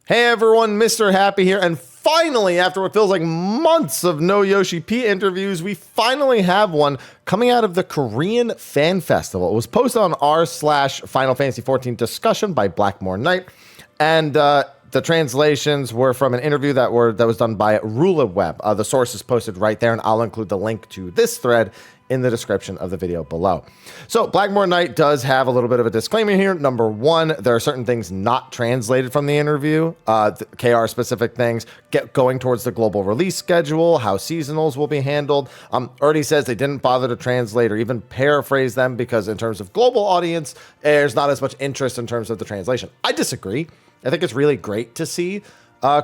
Hey everyone, Mr. Happy here, and finally, after what feels like months of no Yoshi-P interviews, we finally have one coming out of the Korean Fan Festival. It was posted on r/Final Fantasy XIV discussion by Blackmore Knight, and the translations were from an interview that was done by RulaWeb. The source is posted right there, and I'll include the link to this thread in the description of the video below. So Blackmore Knight does have a little bit of a disclaimer here. Number one, there are certain things not translated from the interview, KR specific things, going towards the global release schedule, how seasonals will be handled. Already says they didn't bother to translate or even paraphrase them because in terms of global audience, there's not as much interest in terms of the translation. I disagree. I think it's really great to see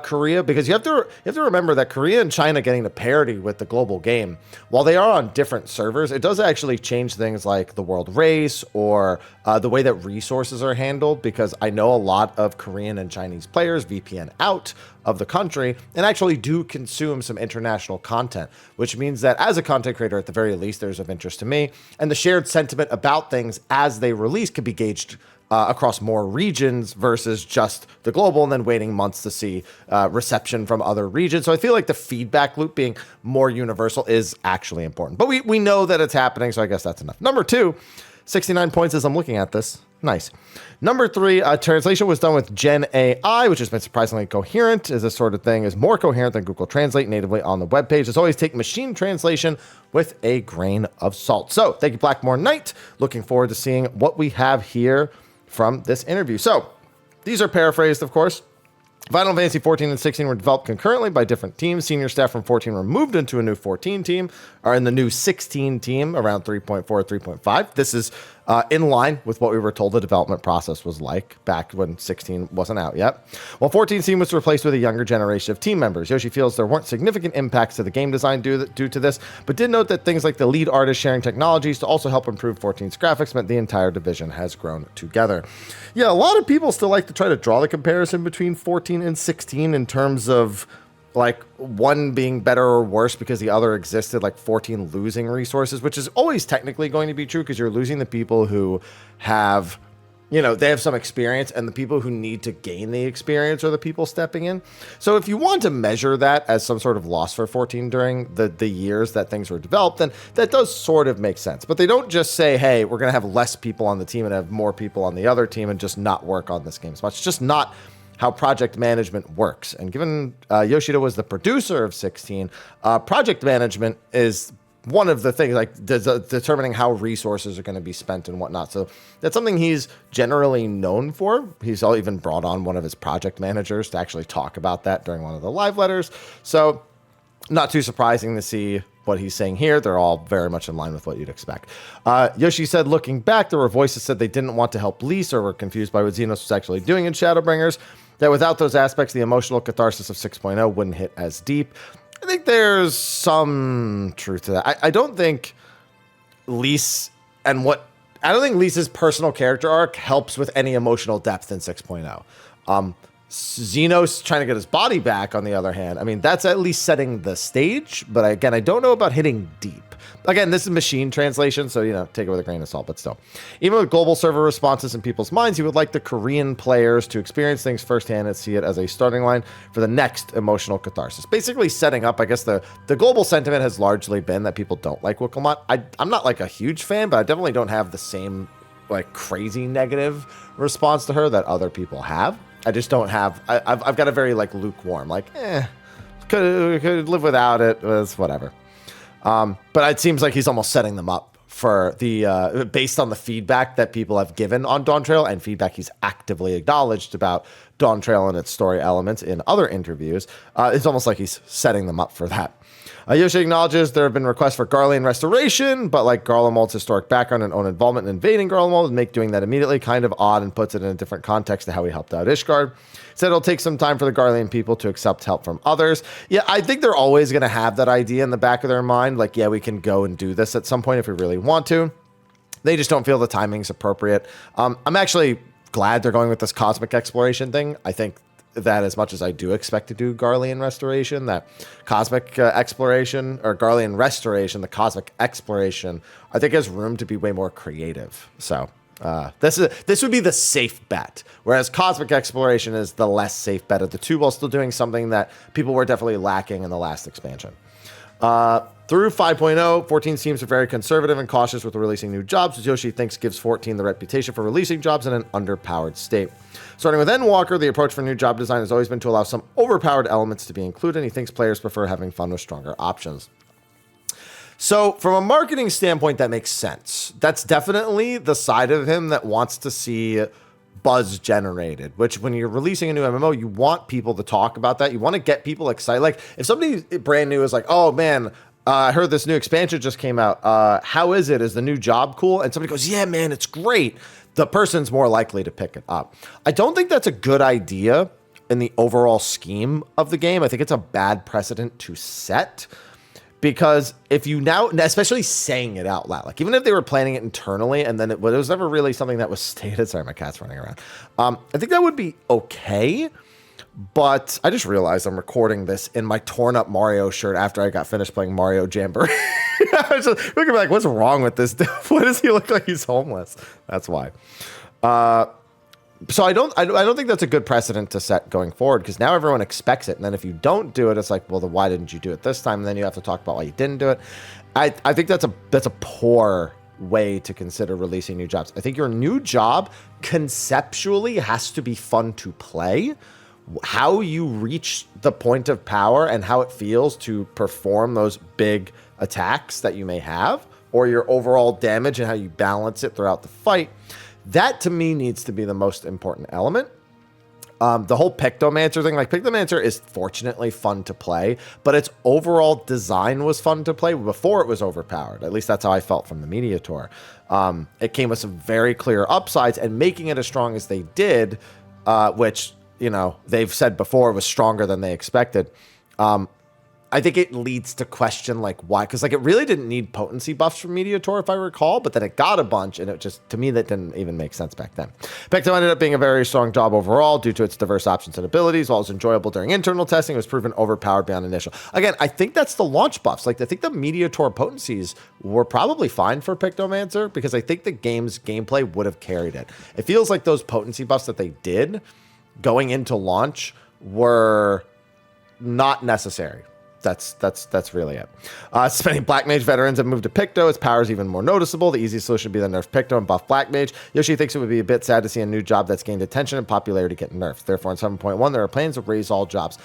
Korea, because you have to remember that Korea and China getting to parity with the global game, while they are on different servers, it does actually change things like the world race or the way that resources are handled, because I know a lot of Korean and Chinese players VPN out of the country and actually do consume some international content, which means that as a content creator, at the very least, there's of interest to me, and the shared sentiment about things as they release could be gauged across more regions versus just the global and then waiting months to see reception from other regions. So I feel like the feedback loop being more universal is actually important. But we know that it's happening, so I guess that's enough. Number two, 69 points as I'm looking at this. Nice. Number three, translation was done with Gen AI, which has been surprisingly coherent, as this sort of thing is more coherent than Google Translate natively on the webpage. As always, take machine translation with a grain of salt. So thank you, Blackmore Knight. Looking forward to seeing what we have here from this interview. So these are paraphrased, of course. Final Fantasy 14 and 16 were developed concurrently by different teams. Senior staff from 14 were moved into a new 14 team, or in the new 16 team around 3.4, 3.5. This is in line with what we were told the development process was like back when 16 wasn't out yet. While 14 team was replaced with a younger generation of team members. Yoshi feels there weren't significant impacts to the game design due to this, but did note that things like the lead artist sharing technologies to also help improve 14's graphics meant the entire division has grown together. Yeah, a lot of people still like to try to draw the comparison between 14 and 16 in terms of like one being better or worse because the other existed, like 14 losing resources, which is always technically going to be true because you're losing the people who have, you know, they have some experience, and the people who need to gain the experience are the people stepping in. So if you want to measure that as some sort of loss for 14 during the years that things were developed, then that does sort of make sense. But they don't just say, hey, we're going to have less people on the team and have more people on the other team and just not work on this game as much. It's just not how project management works. And given Yoshida was the producer of 16, project management is one of the things, like determining how resources are going to be spent and whatnot. So that's something he's generally known for. He's even brought on one of his project managers to actually talk about that during one of the live letters. So not too surprising to see what he's saying here. They're all very much in line with what you'd expect. Yoshi said, looking back, there were voices said they didn't want to help Lise or were confused by what Xenos was actually doing in Shadowbringers, that without those aspects, the emotional catharsis of 6.0 wouldn't hit as deep. I think there's some truth to that. I don't think Lise's personal character arc helps with any emotional depth in 6.0. Xenos trying to get his body back, on the other hand, I mean, that's at least setting the stage. But again, I don't know about hitting deep. Again, this is machine translation, so, you know, take it with a grain of salt, but still. Even with global server responses in people's minds, he would like the Korean players to experience things firsthand and see it as a starting line for the next emotional catharsis. Basically setting up, I guess, the global sentiment has largely been that people don't like Wickelmot. I'm not, like, a huge fan, but I definitely don't have the same, like, crazy negative response to her that other people have. I just don't have, I've got a very, like, lukewarm, like, could live without it, it's whatever. But it seems like he's almost setting them up for the, based on the feedback that people have given on Dawn Trail and feedback he's actively acknowledged about Dawn Trail and its story elements in other interviews. It's almost like he's setting them up for that. Yoshi acknowledges there have been requests for Garlean restoration, but like Garlemald's historic background and own involvement in invading Garlemald and make doing that immediately kind of odd and puts it in a different context to how he helped out Ishgard. Said it'll take some time for the Garlean people to accept help from others. Yeah, I think they're always going to have that idea in the back of their mind. Like, yeah, we can go and do this at some point if we really want to. They just don't feel the timing's appropriate. I'm actually glad they're going with this cosmic exploration thing. I think that as much as I do expect to do Garlean restoration, that cosmic exploration, or Garlean restoration, the cosmic exploration, I think has room to be way more creative. So This would be the safe bet, whereas Cosmic Exploration is the less safe bet of the two, while still doing something that people were definitely lacking in the last expansion. Through 5.0, 14's teams are very conservative and cautious with releasing new jobs, which Yoshi thinks gives 14 the reputation for releasing jobs in an underpowered state. Starting with Endwalker, the approach for new job design has always been to allow some overpowered elements to be included, and he thinks players prefer having fun with stronger options. So from a marketing standpoint, that makes sense. That's definitely the side of him that wants to see buzz generated, which when you're releasing a new MMO, you want people to talk about that. You want to get people excited. Like if somebody brand new is like, oh man, I heard this new expansion just came out. How is it? Is the new job cool? And somebody goes, yeah, man, it's great. The person's more likely to pick it up. I don't think that's a good idea in the overall scheme of the game. I think it's a bad precedent to set. Because if you now, especially saying it out loud, like even if they were planning it internally and then it was never really something that was stated. Sorry, my cat's running around. I think that would be okay. But I just realized I'm recording this in my torn up Mario shirt after I got finished playing Mario Jamboree. I was just looking like, what's wrong with this dude? Why does he look like he's homeless? That's why. So I don't think that's a good precedent to set going forward, because now everyone expects it. And then if you don't do it, it's like, well, then why didn't you do it this time? And then you have to talk about why you didn't do it. I think that's a poor way to consider releasing new jobs. I think your new job conceptually has to be fun to play. How you reach the point of power and how it feels to perform those big attacks that you may have, or your overall damage and how you balance it throughout the fight. That to me needs to be the most important element. The whole Pictomancer thing, like Pictomancer is fortunately fun to play, but its overall design was fun to play before it was overpowered. At least that's how I felt from the Media Tour. It came with some very clear upsides, and making it as strong as they did, which, you know, they've said before was stronger than they expected. I think it leads to question, like, why? Because, like, it really didn't need potency buffs from Media Tour, if I recall, but then it got a bunch, and it just, to me, that didn't even make sense back then. Picto ended up being a very strong job overall due to its diverse options and abilities. While it was enjoyable during internal testing, it was proven overpowered beyond initial. Again, I think that's the launch buffs. Like, I think the Media Tour potencies were probably fine for Pictomancer, because I think the game's gameplay would have carried it. It feels like those potency buffs that they did going into launch were not necessary. That's really it. Spending Black Mage veterans have moved to Picto. Its power is even more noticeable. The easiest solution would be the nerf Picto and buff Black Mage. Yoshi thinks it would be a bit sad to see a new job that's gained attention and popularity get nerfed. Therefore, in 7.1, there are plans to raise all jobs.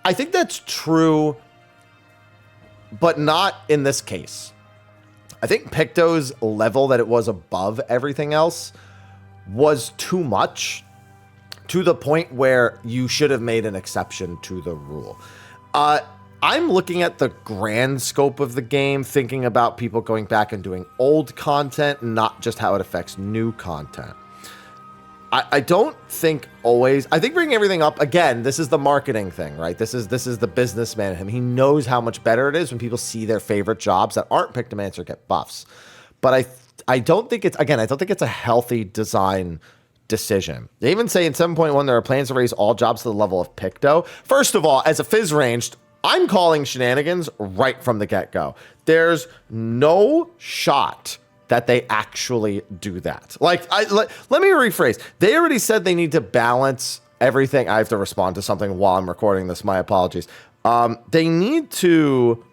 I think that's true, but not in this case. I think Picto's level that it was above everything else was too much, to the point where you should have made an exception to the rule. I'm looking at the grand scope of the game, thinking about people going back and doing old content, not just how it affects new content. I don't think always, I think bringing everything up, again, this is the marketing thing, right? This is the businessman in him. He knows how much better it is when people see their favorite jobs that aren't Pictomancer get buffs. But I don't think it's, again, I don't think it's a healthy design decision. They even say in 7.1 there are plans to raise all jobs to the level of Picto. First of all, as a Fizz ranged, I'm calling shenanigans right from the get-go. There's no shot that they actually do that. Like, let me rephrase. They already said they need to balance everything. I have to respond to something while I'm recording this. My apologies. They need to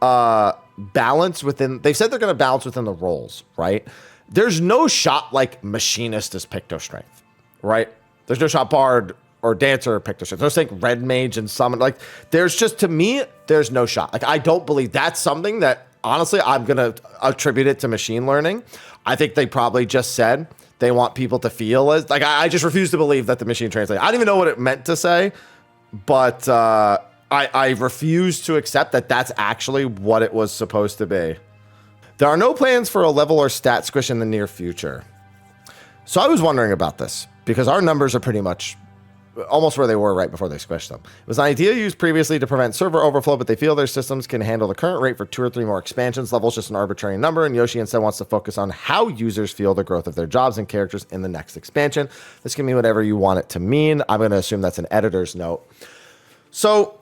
balance within, they've said they're going to balance within the roles, right? There's no shot like Machinist is Picto Strength, right? There's no shot Bard or Dancer or Picto Strength. They're saying Red Mage and Summon. Like, there's just, to me, there's no shot. Like, I don't believe that's something that, honestly, I'm going to attribute it to machine learning. I think they probably just said they want people to feel as, like, I just refuse to believe that the machine translated. I don't even know what it meant to say, but I refuse to accept that that's actually what it was supposed to be. There are no plans for a level or stat squish in the near future. So I was wondering about this, because our numbers are pretty much almost where they were right before they squished them. It was an idea used previously to prevent server overflow, but they feel their systems can handle the current rate for 2 or 3 more expansions. Level's just an arbitrary number, and Yoshi instead wants to focus on how users feel the growth of their jobs and characters in the next expansion. This can mean whatever you want it to mean. I'm going to assume that's an editor's note. So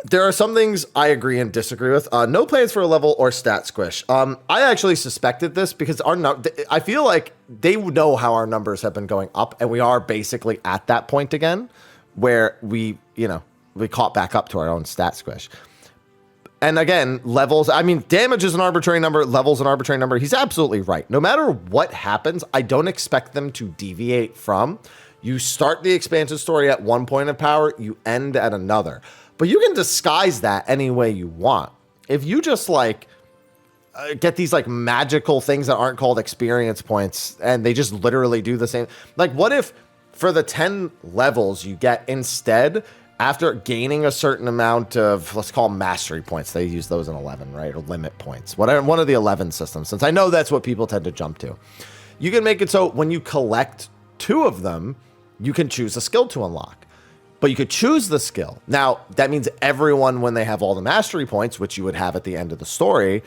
There are some things I agree and disagree with. No plans for a level or stat squish. I actually suspected this because I feel like they know how our numbers have been going up, and we are basically at that point again where we caught back up to our own stat squish. And again, levels, I mean, damage is an arbitrary number, levels an arbitrary number. He's absolutely right. No matter what happens, I don't expect them to deviate from. You start the expansion story at one point of power, you end at another. But you can disguise that any way you want. If you just get these magical things that aren't called experience points and they just literally do the same. Like, what if for the 10 levels you get instead, after gaining a certain amount of, let's call them mastery points, they use those in 11, right? Or limit points, whatever, one of the 11 systems, since I know that's what people tend to jump to. You can make it so when you collect 2 of them, you can choose a skill to unlock. But you could choose the skill. Now, that means everyone, when they have all the mastery points, which you would have at the end of the story,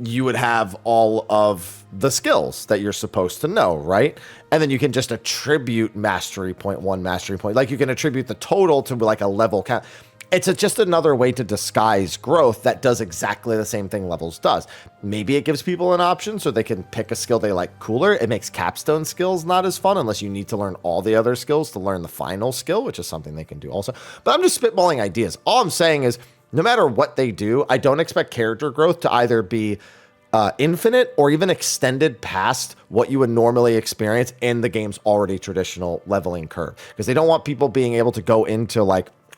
you would have all of the skills that you're supposed to know, right? And then you can just attribute mastery point 1 mastery point. Like, you can attribute the total to a level count. It's just another way to disguise growth that does exactly the same thing levels does. Maybe it gives people an option so they can pick a skill they like cooler. It makes capstone skills not as fun unless you need to learn all the other skills to learn the final skill, which is something they can do also. But I'm just spitballing ideas. All I'm saying is, no matter what they do, I don't expect character growth to either be infinite or even extended past what you would normally experience in the game's already traditional leveling curve. Because they don't want people being able to go into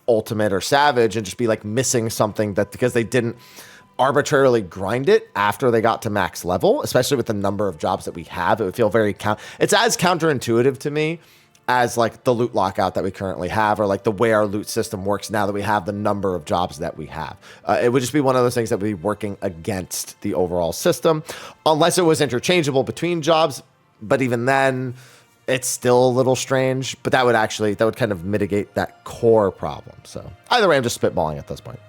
ultimate or savage and just be missing something that because they didn't arbitrarily grind it after they got to max level, especially with the number of jobs that we have. It would feel very it's as counterintuitive to me as the loot lockout that we currently have, or the way our loot system works now that we have the number of jobs that we have. It would just be one of those things that would be working against the overall system, unless it was interchangeable between jobs. But even then, it's still a little strange, but that would kind of mitigate that core problem. So either way, I'm just spitballing at this point.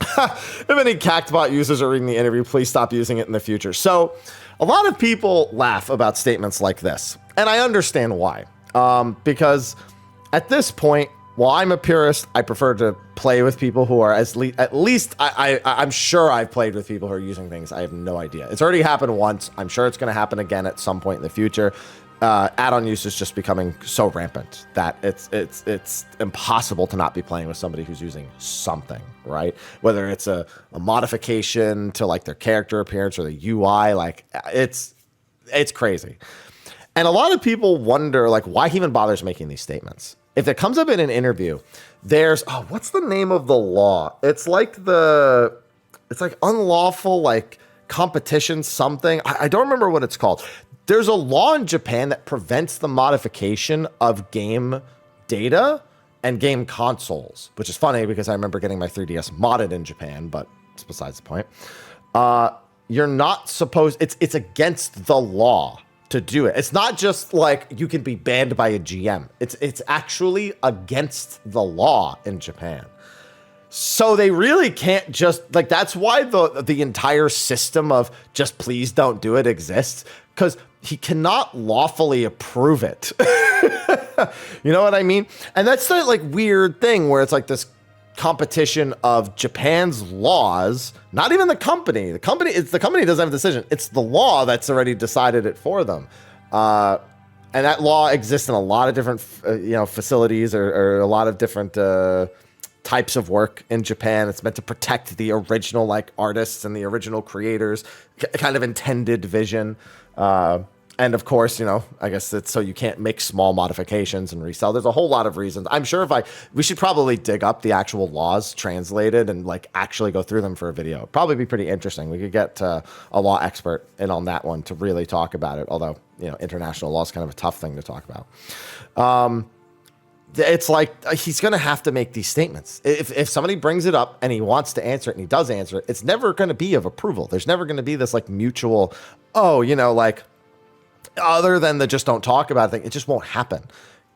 If any Cactbot users are reading the interview, please stop using it in the future. So a lot of people laugh about statements like this, and I understand why. Because at this point, while I'm a purist, I prefer to play with people who are at least I'm sure I've played with people who are using things. I have no idea. It's already happened once. I'm sure it's going to happen again at some point in the future. Add-on use is just becoming so rampant that it's impossible to not be playing with somebody who's using something, right? Whether it's a modification to their character appearance or the UI, it's crazy. And a lot of people wonder why he even bothers making these statements. If it comes up in an interview, there's what's the name of the law? It's unlawful competition something. I don't remember what it's called. There's a law in Japan that prevents the modification of game data and game consoles, which is funny because I remember getting my 3DS modded in Japan, but it's besides the point. You're not supposed, it's against the law to do it. It's not just you can be banned by a GM. It's actually against the law in Japan. So they really can't just that's why the entire system of just please don't do it exists, because he cannot lawfully approve it. You know what I mean? And that's the weird thing where it's this competition of Japan's laws, not even the company. The company doesn't have a decision. It's the law that's already decided it for them. And that law exists in a lot of different facilities or a lot of different types of work in Japan. It's meant to protect the original artists and the original creators, kind of intended vision. And of course, I guess it's so you can't make small modifications and resell. There's a whole lot of reasons. I'm sure we should probably dig up the actual laws translated and actually go through them for a video. It'd probably be pretty interesting. We could get a law expert in on that one to really talk about it. Although, international law is kind of a tough thing to talk about. It's he's going to have to make these statements. If somebody brings it up and he wants to answer it and he does answer it, it's never going to be of approval. There's never going to be this mutual, other than the just don't talk about it thing. It just won't happen.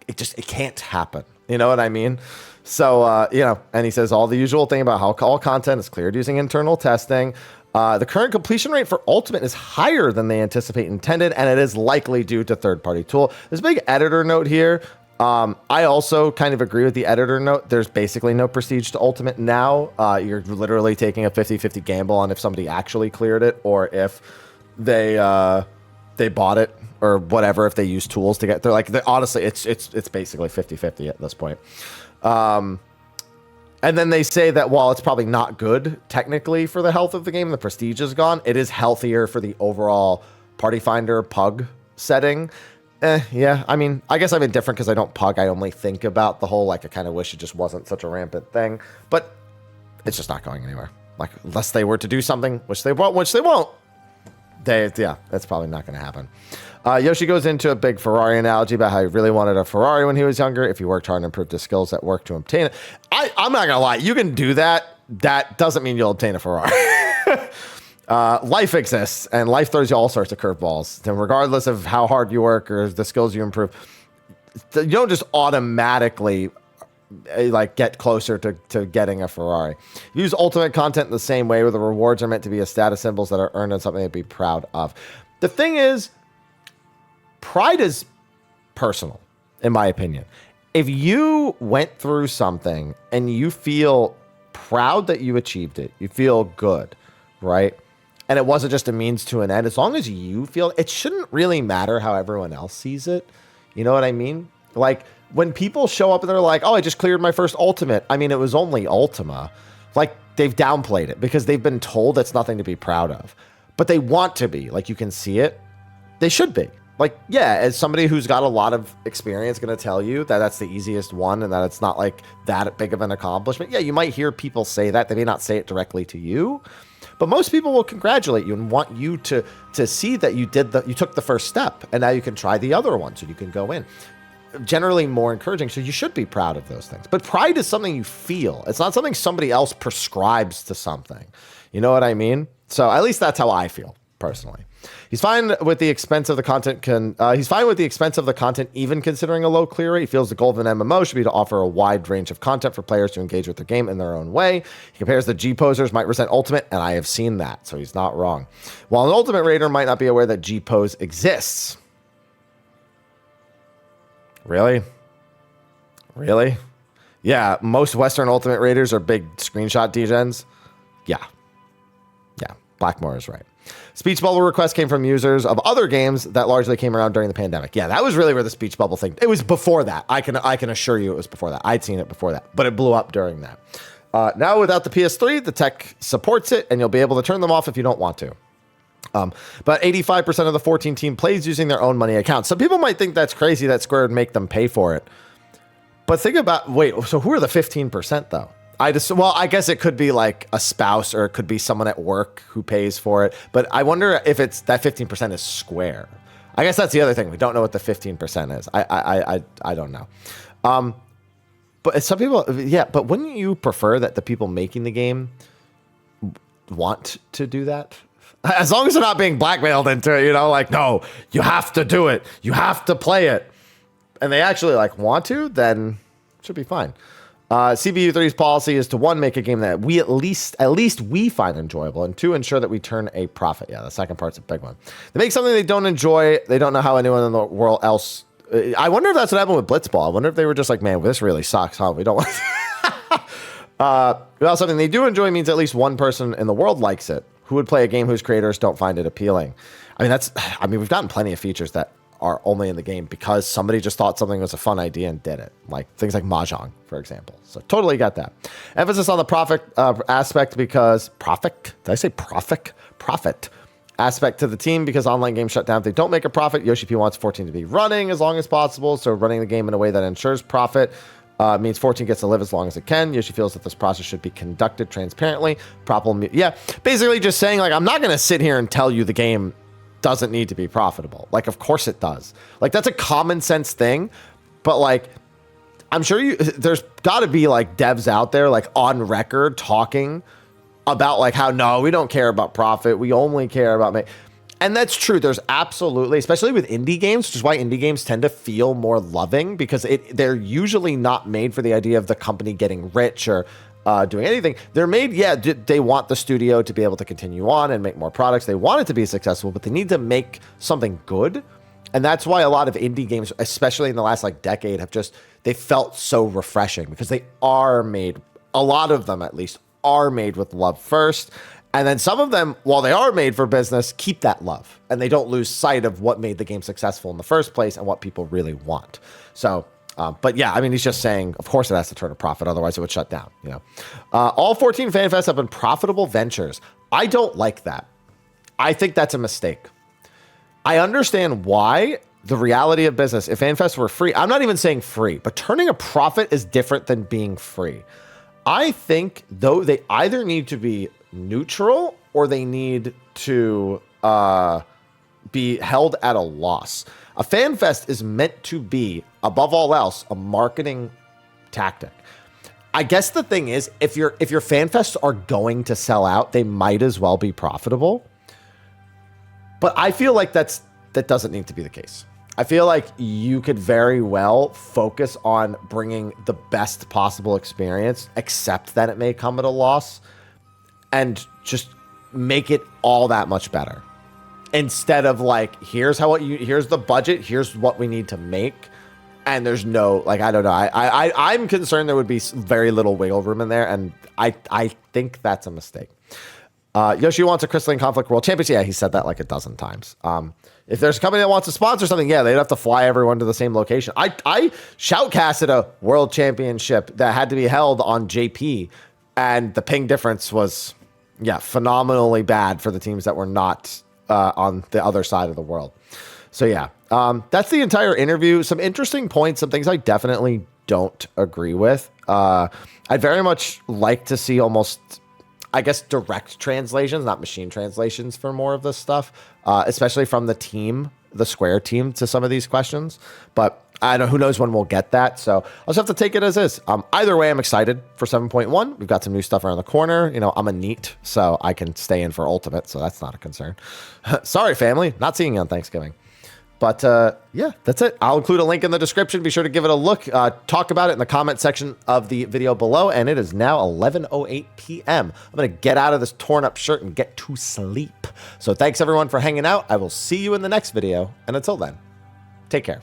It can't happen. You know what I mean? So, and he says all the usual thing about how all content is cleared using internal testing. The current completion rate for Ultimate is higher than they anticipate intended, and it is likely due to third-party tool. There's a big editor note here. I also kind of agree with the editor note. There's basically no prestige to Ultimate now. You're literally taking a 50-50 gamble on if somebody actually cleared it or if they bought it or whatever, if they use tools to get there. Like, honestly, it's basically 50-50 at this point. And then they say that while it's probably not good technically for the health of the game, the prestige is gone, it is healthier for the overall Party Finder pug setting. Yeah, I mean, I guess I'm indifferent because I don't pug. I only think about the whole, like, I kind of wish it just wasn't such a rampant thing. But it's just not going anywhere. Like, unless they were to do something, which they won't, yeah, that's probably not going to happen. Yoshi goes into a big Ferrari analogy about how he really wanted a Ferrari when he was younger. If he worked hard and improved his skills at work to obtain it. I'm not going to lie. You can do that. That doesn't mean you'll obtain a Ferrari. Life exists, and life throws you all sorts of curveballs. And regardless of how hard you work or the skills you improve, you don't just automatically like get closer to getting a Ferrari. Use Ultimate content in the same way, where the rewards are meant to be as status symbols that are earned and something to be proud of. The thing is, pride is personal, in my opinion. If you went through something and you feel proud that you achieved it, you feel good, right? And it wasn't just a means to an end. As long as you feel, it shouldn't really matter how everyone else sees it. You know what I mean? Like, when people show up and they're like, oh, I just cleared my first Ultimate. I mean, it was only Ultima. Like, they've downplayed it because they've been told it's nothing to be proud of. But they want to be. Like, you can see it. They should be. Like, yeah, as somebody who's got a lot of experience going to tell you that that's the easiest one and that it's not, like, that big of an accomplishment. Yeah, you might hear people say that. They may not say it directly to you. But most people will congratulate you and want you to see that you took the first step, and now you can try the other one so you can go in. Generally more encouraging, so you should be proud of those things. But pride is something you feel. It's not something somebody else prescribes to something. You know what I mean? So at least that's how I feel personally. He's fine with the expense of the content. He's fine with the expense of the content, even considering a low clear rate. He feels the goal of an MMO should be to offer a wide range of content for players to engage with the game in their own way. He compares the G-posers might resent Ultimate, and I have seen that, so he's not wrong. While an Ultimate Raider might not be aware that G-pose exists. Really? Really? Yeah, most Western Ultimate Raiders are big screenshot degens. Yeah. Yeah, Blackmore is right. Speech bubble requests came from users of other games that largely came around during the pandemic. Yeah, that was really where the speech bubble thing. It was before that. I can assure you it was before that. I'd seen it before that, but it blew up during that. Now without the PS3, the tech supports it, and you'll be able to turn them off if you don't want to. But 85% of the 14 team plays using their own money accounts. Some people might think that's crazy that Square would make them pay for it. But think about, wait, so who are the 15% though? I guess it could be like a spouse, or it could be someone at work who pays for it. But I wonder if it's that 15% is Square. I guess that's the other thing. We don't know what the 15% is. I don't know. But some people, yeah. But wouldn't you prefer that the people making the game want to do that? As long as they're not being blackmailed into it, you know, like, no, you have to do it. You have to play it. And they actually like want to, then it should be fine. CBU3's policy is to, one, make a game that we at least we find enjoyable, and two, ensure that we turn a profit. Yeah, the second part's a big one. They make something they don't enjoy. They don't know how anyone in the world else. I wonder if that's what happened with Blitzball. I wonder if they were just like, man, this really sucks, huh? We don't want well, something they do enjoy means at least one person in the world likes it. Who would play a game whose creators don't find it appealing? I mean, we've gotten plenty of features that are only in the game because somebody just thought something was a fun idea and did it. Like things like Mahjong, for example. So totally got that. Emphasis on the profit aspect because... Profit? Did I say profit? Profit aspect to the team because online games shut down if they don't make a profit. Yoshi-P wants 14 to be running as long as possible. So running the game in a way that ensures profit means 14 gets to live as long as it can. Yoshi feels that this process should be conducted transparently. Yeah, basically just saying, like, I'm not going to sit here and tell you the game doesn't need to be profitable. Like, of course it does. Like, that's a common sense thing. But, like, I'm sure there's got to be, like, devs out there, like, on record talking about, like, how, no, we don't care about profit. We only care about... And that's true. There's absolutely, especially with indie games, which is why indie games tend to feel more loving, because they're usually not made for the idea of the company getting rich or doing anything. They're made, yeah, they want the studio to be able to continue on and make more products. They want it to be successful, but they need to make something good. And that's why a lot of indie games, especially in the last like decade, have just, they felt so refreshing because they are made, a lot of them at least, are made with love first. And then some of them, while they are made for business, keep that love. And they don't lose sight of what made the game successful in the first place and what people really want. So, but yeah, I mean, he's just saying, of course it has to turn a profit, otherwise it would shut down, you know. All 14 FanFests have been profitable ventures. I don't like that. I think that's a mistake. I understand why. The reality of business, if FanFests were free, I'm not even saying free, but turning a profit is different than being free. I think, though, they either need to be neutral or they need to be held at a loss. A FanFest is meant to be, above all else, a marketing tactic. I guess the thing is, if your FanFests are going to sell out, they might as well be profitable. But I feel like that doesn't need to be the case. I feel like you could very well focus on bringing the best possible experience, except that it may come at a loss, and just make it all that much better. Instead of like, here's the budget, here's what we need to make, and there's no, like, I don't know. I'm concerned there would be very little wiggle room in there, and I think that's a mistake. Yoshi wants a Crystalline Conflict World Championship. Yeah, he said that like a dozen times. If there's a company that wants to sponsor something, yeah, they'd have to fly everyone to the same location. I shoutcasted a world championship that had to be held on JP, and the ping difference was, yeah, phenomenally bad for the teams that were not on the other side of the world. So yeah, that's the entire interview. Some interesting points, some things I definitely don't agree with. I'd very much like to see almost, I guess, direct translations, not machine translations for more of this stuff, especially from the team, the Square team, to some of these questions. But I don't know, who knows when we'll get that. So I'll just have to take it as is. Either way, I'm excited for 7.1. We've got some new stuff around the corner. You know, I'm a NEET, so I can stay in for Ultimate, so that's not a concern. Sorry, family, not seeing you on Thanksgiving. But yeah, that's it. I'll include a link in the description. Be sure to give it a look. Talk about it in the comment section of the video below. And it is now 11:08 p.m. I'm going to get out of this torn up shirt and get to sleep. So thanks everyone for hanging out. I will see you in the next video. And until then, take care.